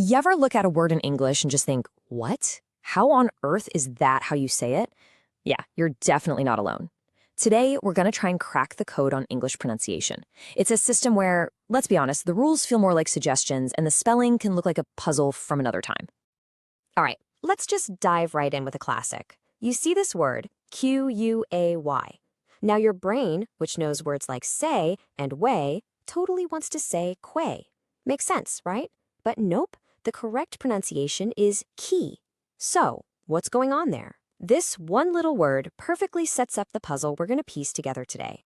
You ever look at a word in English and just think, what? How on earth is that how you say it? Yeah, you're definitely not alone. Today, we're going to try and crack the code on English pronunciation. It's a system where, let's be honest, the rules feel more like suggestions and the spelling can look like a puzzle from another time. All right, let's just dive right in with a classic. You see this word, Q-U-A-Y. Now your brain, which knows words like say and way, totally wants to say quay. Makes sense, right? But nope, the correct pronunciation is key. So, what's going on there? This one little word perfectly sets up the puzzle we're going to piece together today.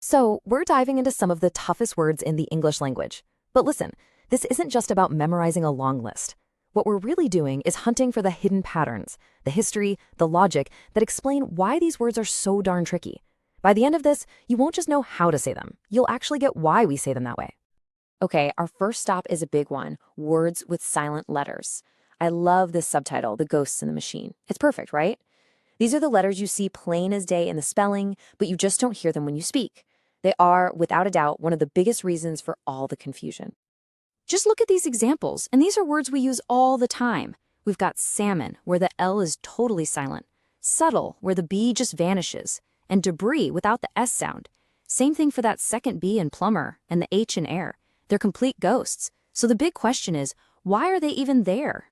So, we're diving into some of the toughest words in the English language. But listen, this isn't just about memorizing a long list. What we're really doing is hunting for the hidden patterns, the history, the logic that explain why these words are so darn tricky. By the end of this, you won't just know how to say them, you'll actually get why we say them that way. Okay, our first stop is a big one, words with silent letters. I love this subtitle, The Ghosts in the Machine. It's perfect, right? These are the letters you see plain as day in the spelling, but you just don't hear them when you speak. They are, without a doubt, one of the biggest reasons for all the confusion. Just look at these examples, and these are words we use all the time. We've got salmon, where the L is totally silent, subtle, where the B just vanishes, and debris without the S sound. Same thing for that second B in plumber and the H in air. They're complete ghosts. So the big question is, why are they even there?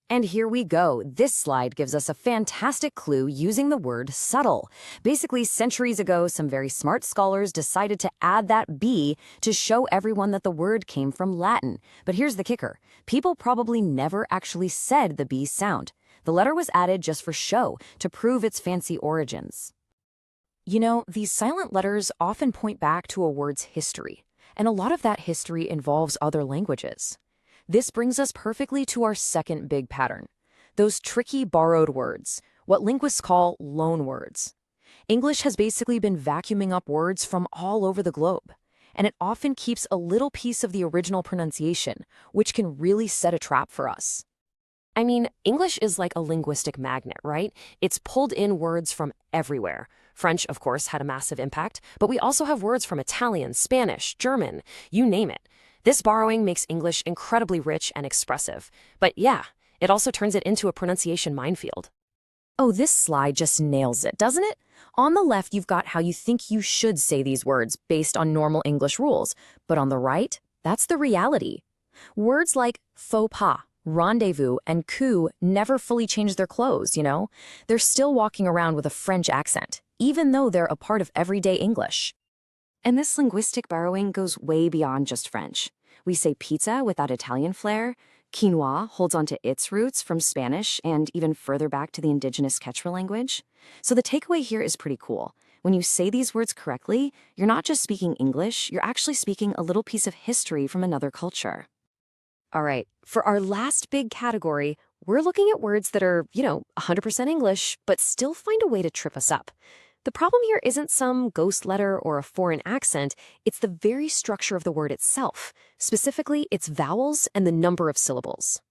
And here we go. This slide gives us a fantastic clue using the word subtle. Basically, centuries ago, some very smart scholars decided to add that B to show everyone that the word came from Latin. But here's the kicker. People probably never actually said the B sound. The letter was added just for show, to prove its fancy origins. You know, these silent letters often point back to a word's history. And a lot of that history involves other languages. This brings us perfectly to our second big pattern, those tricky borrowed words, what linguists call loan words. English has basically been vacuuming up words from all over the globe, and it often keeps a little piece of the original pronunciation, which can really set a trap for us. I mean, English is like a linguistic magnet, right? It's pulled in words from everywhere. French, of course, had a massive impact, but we also have words from Italian, Spanish, German, you name it. This borrowing makes English incredibly rich and expressive. But yeah, it also turns it into a pronunciation minefield. Oh, this slide just nails it, doesn't it? On the left, you've got how you think you should say these words based on normal English rules. But on the right, that's the reality. Words like faux pas, rendezvous, and coup never fully change their clothes, you know? They're still walking around with a French accent, even though they're a part of everyday English. And this linguistic borrowing goes way beyond just French. We say pizza without Italian flair. Quinoa holds onto its roots from Spanish and even further back to the indigenous Quechua language. So the takeaway here is pretty cool. When you say these words correctly, you're not just speaking English, you're actually speaking a little piece of history from another culture. All right, for our last big category, we're looking at words that are, 100% English, but still find a way to trip us up. The problem here isn't some ghost letter or a foreign accent, it's the very structure of the word itself, specifically its vowels and the number of syllables.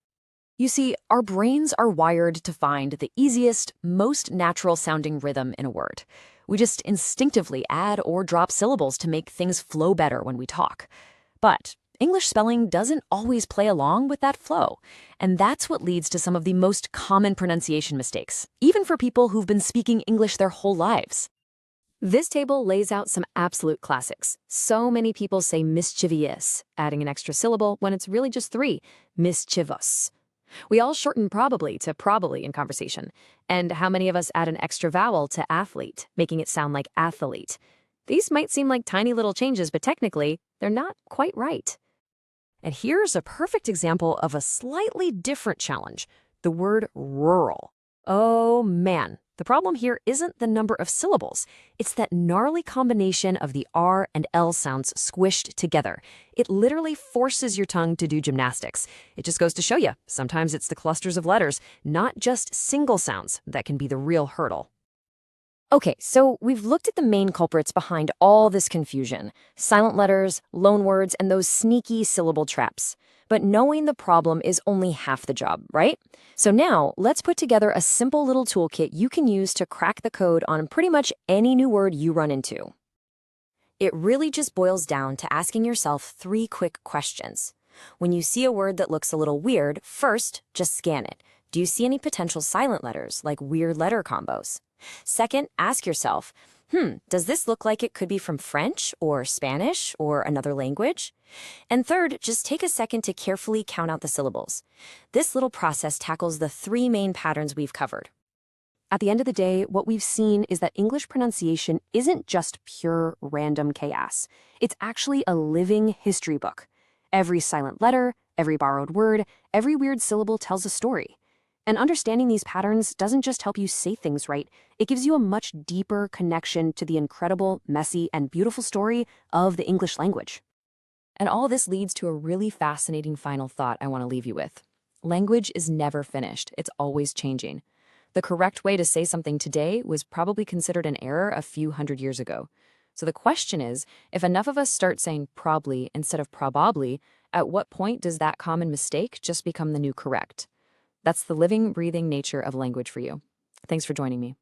You see, our brains are wired to find the easiest, most natural-sounding rhythm in a word. We just instinctively add or drop syllables to make things flow better when we talk. But English spelling doesn't always play along with that flow, and that's what leads to some of the most common pronunciation mistakes, even for people who've been speaking English their whole lives. This table lays out some absolute classics. So many people say mischievous, adding an extra syllable when it's really just three, mischievous. We all shorten probably to probably in conversation. And how many of us add an extra vowel to athlete, making it sound like athlete? These might seem like tiny little changes, but technically, they're not quite right. And here's a perfect example of a slightly different challenge, the word rural. Oh man, the problem here isn't the number of syllables. It's that gnarly combination of the R and L sounds squished together. It literally forces your tongue to do gymnastics. It just goes to show you, sometimes it's the clusters of letters, not just single sounds, that can be the real hurdle. Okay, so we've looked at the main culprits behind all this confusion, silent letters, loan words, and those sneaky syllable traps. But knowing the problem is only half the job, right? So now, let's put together a simple little toolkit you can use to crack the code on pretty much any new word you run into. It really just boils down to asking yourself 3 quick questions. When you see a word that looks a little weird, first, just scan it. Do you see any potential silent letters, like weird letter combos? Second, ask yourself, does this look like it could be from French or Spanish or another language? And third, just take a second to carefully count out the syllables. This little process tackles the three main patterns we've covered. At the end of the day, what we've seen is that English pronunciation isn't just pure random chaos. It's actually a living history book. Every silent letter, every borrowed word, every weird syllable tells a story. And understanding these patterns doesn't just help you say things right, it gives you a much deeper connection to the incredible, messy, and beautiful story of the English language. And all this leads to a really fascinating final thought I want to leave you with. Language is never finished, it's always changing. The correct way to say something today was probably considered an error a few hundred years ago. So the question is, if enough of us start saying probably instead of probably, at what point does that common mistake just become the new correct? That's the living, breathing nature of language for you. Thanks for joining me.